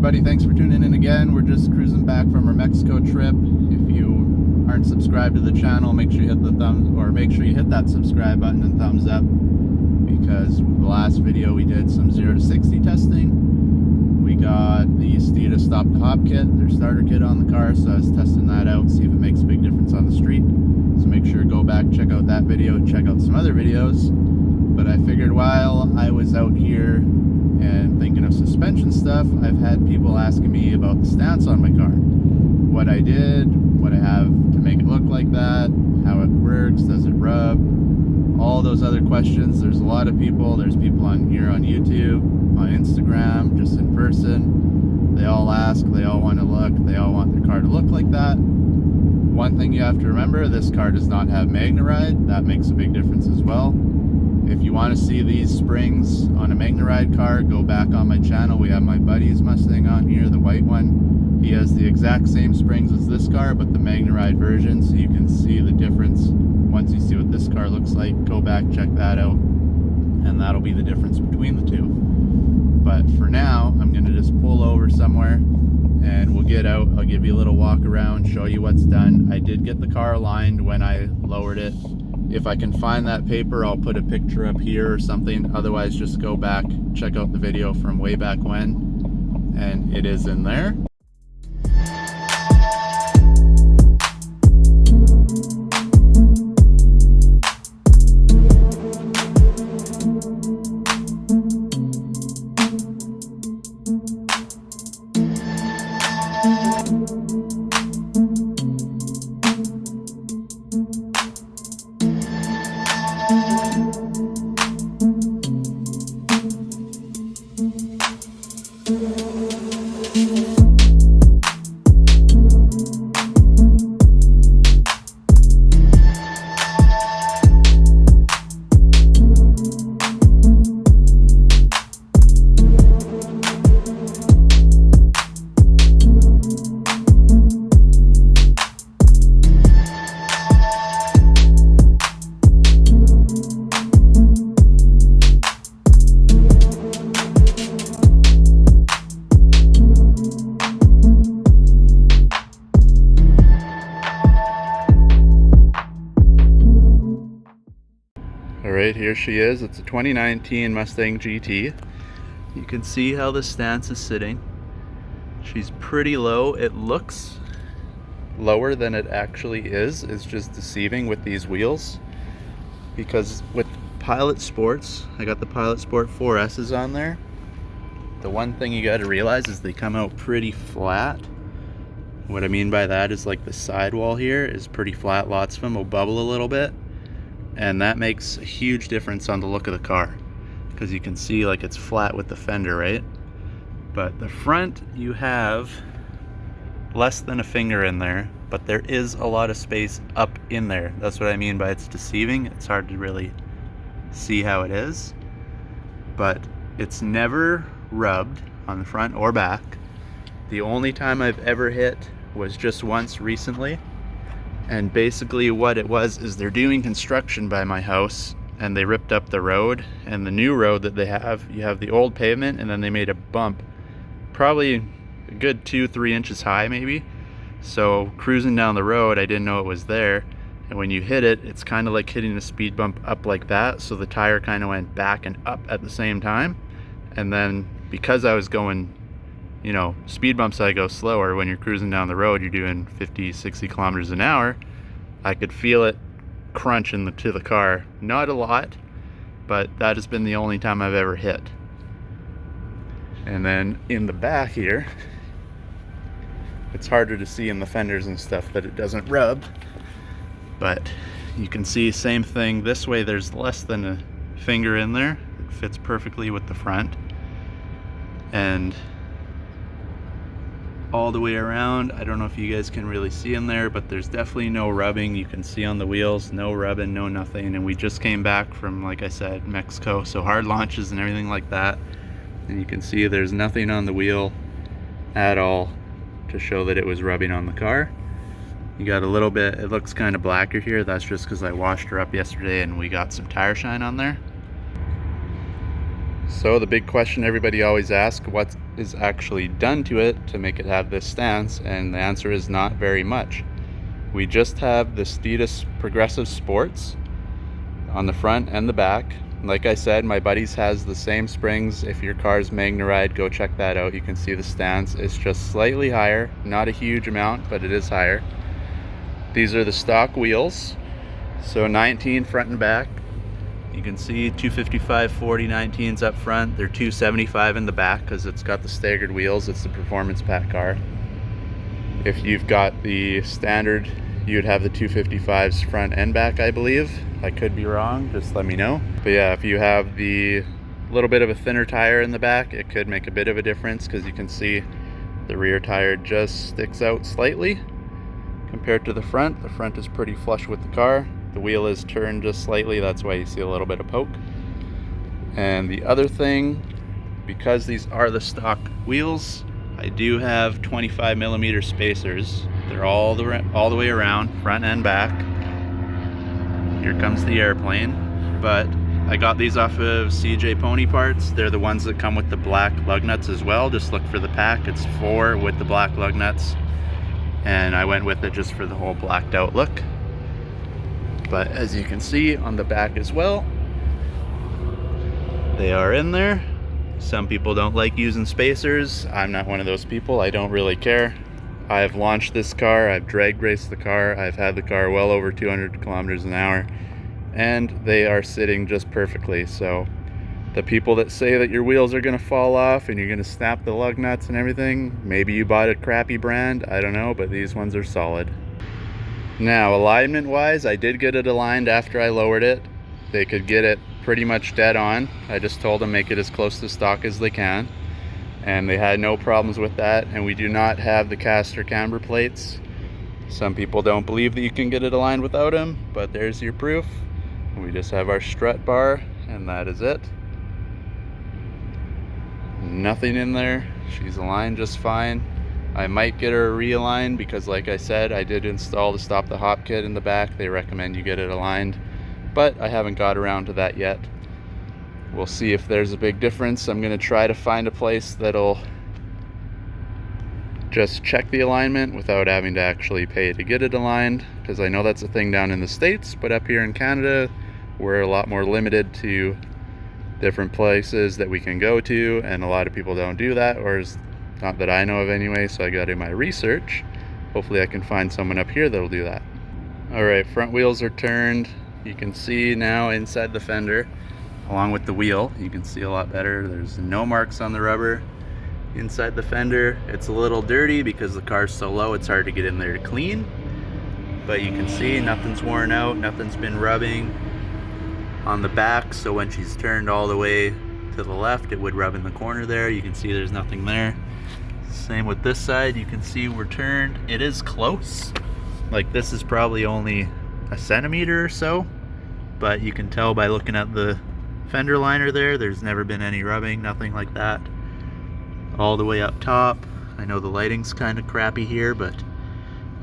everybody, thanks for tuning in again. We're just cruising back from our Mexico trip. If you aren't subscribed to the channel, make sure you hit the hit that subscribe button and thumbs up, because the last video we did some 0 to 60 testing. We got the Steeda Stop the Hop kit, their starter kit on the car, so I was testing that out, see if it makes a big difference on the street. So make sure to go back, check out that video, check out some other videos. But I figured while I was out here and thinking of suspension stuff, I've had people asking me about the stance on my car. What I did, what I have to make it look like that, how it works, does it rub, all those other questions. There's a lot of people, there's people on here on YouTube, on Instagram, just in person. They all ask, they all want to look, they all want their car to look like that. One thing you have to remember, this car does not have MagneRide. That makes a big difference as well. If you want to see these springs on a MagneRide car, go back on my channel. We have my buddy's Mustang on here, the white one. He has the exact same springs as this car, but the MagneRide version, so you can see the difference. Once you see what this car looks like, go back, check that out, and that'll be the difference between the two. But for now, I'm going to just pull over somewhere and we'll get out. I'll give you a little walk around, show you what's done. I did get the car aligned when I lowered it. If I can find that paper, I'll put a picture up here or something. Otherwise, just go back, check out the video from way back when, and it is in there. Alright, here she is. It's a 2019 Mustang GT. You can see how the stance is sitting. She's pretty low. It looks lower than it actually is. It's just deceiving with these wheels. Because with Pilot Sports, I got the Pilot Sport 4S's on there. The one thing you got to realize is they come out pretty flat. What I mean by that is like the sidewall here is pretty flat. Lots of them will bubble a little bit. And that makes a huge difference on the look of the car, because you can see like it's flat with the fender, right? But the front, you have less than a finger in there, but there is a lot of space up in there. That's what I mean by it's deceiving. It's hard to really see how it is, but it's never rubbed on the front or back. The only time I've ever hit was just once recently. And basically what it was is they're doing construction by my house and they ripped up the road, and the new road that they have, you have the old pavement and then they made a bump probably a good 2-3 inches high maybe. So cruising down the road, I didn't know it was there, and when you hit it, it's kind of like hitting a speed bump up like that, so the tire kind of went back and up at the same time. And then because I was going, you know, speed bumps I go slower. When you're cruising down the road, you're doing 50-60 kilometers an hour. I could feel it crunch to the car. Not a lot, but that has been the only time I've ever hit. And then in the back here, it's harder to see in the fenders and stuff that it doesn't rub, but you can see same thing. This way there's less than a finger in there. It fits perfectly with the front. And all the way around, I don't know if you guys can really see in there, but there's definitely no rubbing. You can see on the wheels, no rubbing, no nothing. And we just came back from, like I said, Mexico, so hard launches and everything like that. And you can see there's nothing on the wheel at all to show that it was rubbing on the car. You got a little bit, it looks kind of blacker here. That's just because I washed her up yesterday and we got some tire shine on there. So the big question everybody always asks, what is actually done to it to make it have this stance? And the answer is not very much. We just have the Steeda Progressive Sports on the front and the back. Like I said, my buddy's has the same springs. If your car's Magneride, go check that out. You can see the stance. It's just slightly higher, not a huge amount, but it is higher. These are the stock wheels, so 19 front and back. You can see 255 40 19s up front. They're 275 in the back because it's got the staggered wheels. It's the performance pack car. If you've got the standard, you'd have the 255s front and back, I believe. I could be wrong, just let me know. But yeah, if you have the little bit of a thinner tire in the back, it could make a bit of a difference because you can see the rear tire just sticks out slightly compared to the front. The front is pretty flush with the car. The wheel is turned just slightly, that's why you see a little bit of poke. And the other thing, because these are the stock wheels, I do have 25mm spacers. They're all the way around, front and back. Here comes the airplane. But I got these off of CJ Pony Parts. They're the ones that come with the black lug nuts as well. Just look for the pack. It's 4 with the black lug nuts. And I went with it just for the whole blacked out look. But as you can see on the back as well, they are in there. Some people don't like using spacers. I'm not one of those people. I don't really care. I've launched this car, I've drag raced the car, I've had the car well over 200 kilometers an hour, and they are sitting just perfectly. So the people that say that your wheels are gonna fall off and you're gonna snap the lug nuts and everything, maybe you bought a crappy brand, I don't know, but these ones are solid. Now, alignment wise, I did get it aligned after I lowered it. They could get it pretty much dead on. I just told them make it as close to stock as they can. And they had no problems with that. And we do not have the caster camber plates. Some people don't believe that you can get it aligned without them, but there's your proof. We just have our strut bar, and that is it. Nothing in there. She's aligned just fine. I might get her realigned because, like I said, I did install the Stop the Hop kit in the back. They recommend you get it aligned, but I haven't got around to that yet. We'll see if there's a big difference. I'm going to try to find a place that'll just check the alignment without having to actually pay to get it aligned, because I know that's a thing down in the States, but up here in Canada, we're a lot more limited to different places that we can go to, and a lot of people don't do that, or is not that I know of anyway, so I got to do my research. Hopefully I can find someone up here that'll do that. Alright, front wheels are turned. You can see now inside the fender, along with the wheel, you can see a lot better. There's no marks on the rubber. Inside the fender, it's a little dirty because the car's so low, it's hard to get in there to clean. But you can see nothing's worn out, nothing's been rubbing on the back, so when she's turned all the way to the left, it would rub in the corner there. You can see there's nothing there. Same with this side, you can see we're turned. It is close. Like, this is probably only a centimeter or so, but you can tell by looking at the fender liner there, there's never been any rubbing, nothing like that. All the way up top, I know the lighting's kind of crappy here, but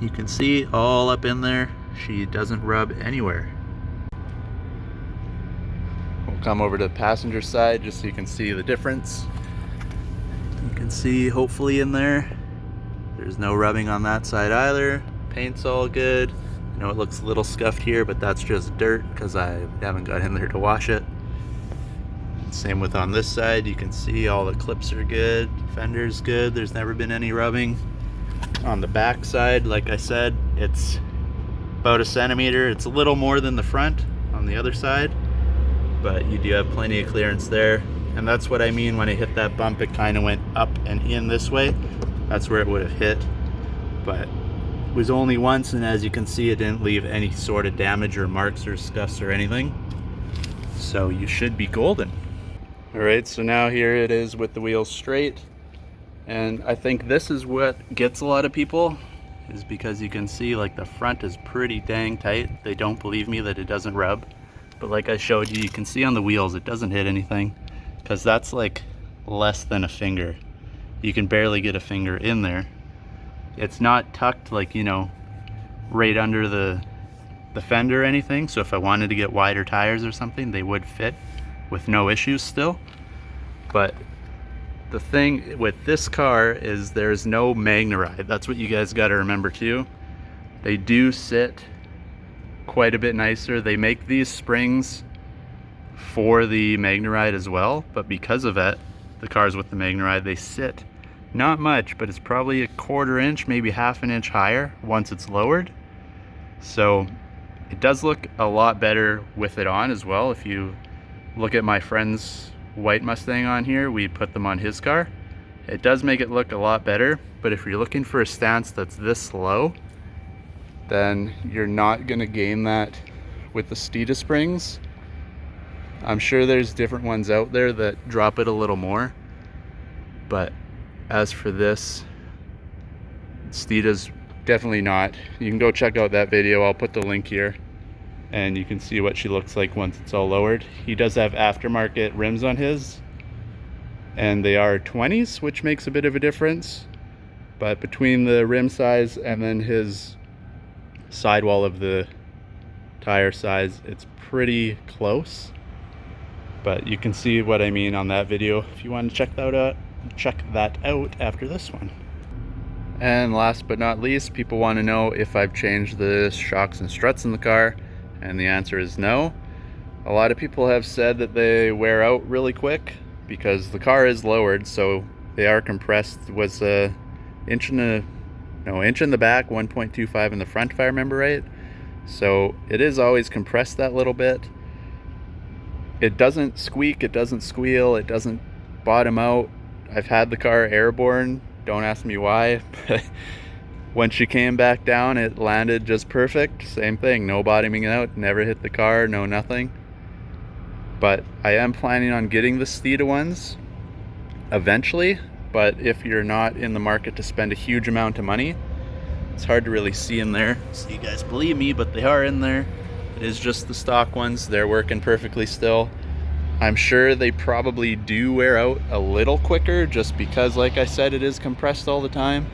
you can see all up in there, she doesn't rub anywhere. We'll come over to the passenger side just so you can see the difference. You can see hopefully in there, there's no rubbing on that side either. Paint's all good. I know it looks a little scuffed here, but that's just dirt because I haven't got in there to wash it. Same with on this side, you can see all the clips are good, fender's good, there's never been any rubbing. On the back side, like I said, it's about a centimeter. It's a little more than the front on the other side, but you do have plenty of clearance there. And that's what I mean when I hit that bump, it kind of went up and in this way. That's where it would have hit, but it was only once, and as you can see, it didn't leave any sort of damage or marks or scuffs or anything. So you should be golden. Alright, so now here it is with the wheels straight, and I think this is what gets a lot of people, is because you can see like the front is pretty dang tight. They don't believe me that it doesn't rub, but like I showed you, you can see on the wheels it doesn't hit anything, because that's like less than a finger. You can barely get a finger in there. It's not tucked like, you know, right under the fender or anything, so if I wanted to get wider tires or something, they would fit with no issues still. But the thing with this car is there's no MagneRide. That's what you guys got to remember too. They do sit quite a bit nicer. They make these springs for the MagneRide as well, but because of it, the cars with the MagneRide, they sit not much, but it's probably a 1/4 inch, maybe 1/2 inch higher once it's lowered. So it does look a lot better with it on as well. If you look at my friend's white Mustang on here, we put them on his car. It does make it look a lot better, but if you're looking for a stance that's this low, then you're not gonna gain that with the Steeda springs. I'm sure there's different ones out there that drop it a little more, but as for this, Steeda's definitely not. You can go check out that video. I'll put the link here and you can see what she looks like once it's all lowered. He does have aftermarket rims on his, and they are 20s, which makes a bit of a difference. But between the rim size and then his sidewall of the tire size, it's pretty close. But you can see what I mean on that video if you want to check that out after this one. And last but not least, people want to know if I've changed the shocks and struts in the car, and the answer is no. A lot of people have said that they wear out really quick because the car is lowered, so they are compressed. It was a inch in the back, 1.25 in the front, if I remember right. So it is always compressed that little bit. It doesn't squeak, it doesn't squeal, it doesn't bottom out. I've had the car airborne, don't ask me why, but when she came back down, it landed just perfect. Same thing, no bottoming out, never hit the car, no nothing. But I am planning on getting the Steeda ones eventually, but if you're not in the market to spend a huge amount of money, it's hard to really see in there, so you guys believe me, but they are in there. It is just the stock ones. They're working perfectly still. I'm sure they probably do wear out a little quicker just because, like I said, it is compressed all the time.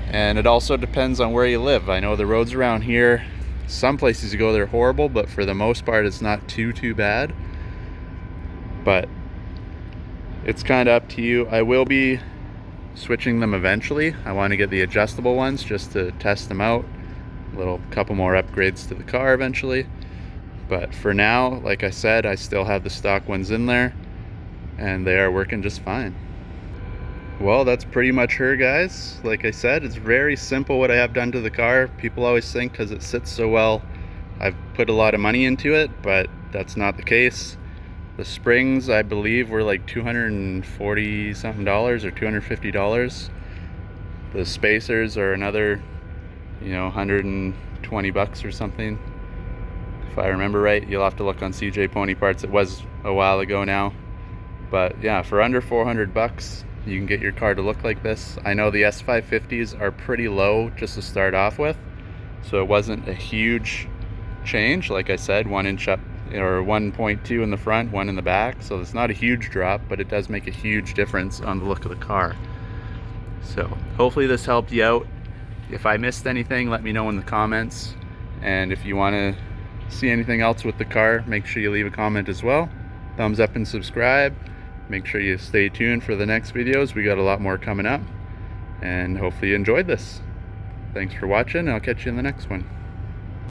And it also depends on where you live. I know the roads around here, some places you go, they're horrible, but for the most part, it's not too bad. But it's kind of up to you. I will be switching them eventually. I want to get the adjustable ones just to test them out. A couple more upgrades to the car eventually. But for now, like I said, I still have the stock ones in there and they are working just fine. Well, that's pretty much her, guys. Like I said, it's very simple what I have done to the car. People always think because it sits so well, I've put a lot of money into it, but that's not the case. The springs, I believe, were like $240 something or $250. The spacers are another, $120 or something. If I remember right, you'll have to look on CJ Pony Parts. It was a while ago now. But yeah, for under $400, you can get your car to look like this. I know the S550s are pretty low just to start off with, so it wasn't a huge change. Like I said, 1 inch up, or 1.2 in the front, 1 in the back, so it's not a huge drop, but it does make a huge difference on the look of the car. So hopefully this helped you out. If I missed anything, let me know in the comments, and if you want to see anything else with the car, make sure you leave a comment as well. Thumbs up and subscribe. Make sure you stay tuned for the next videos. We got a lot more coming up, and hopefully you enjoyed this. Thanks for watching, and I'll catch you in the next one.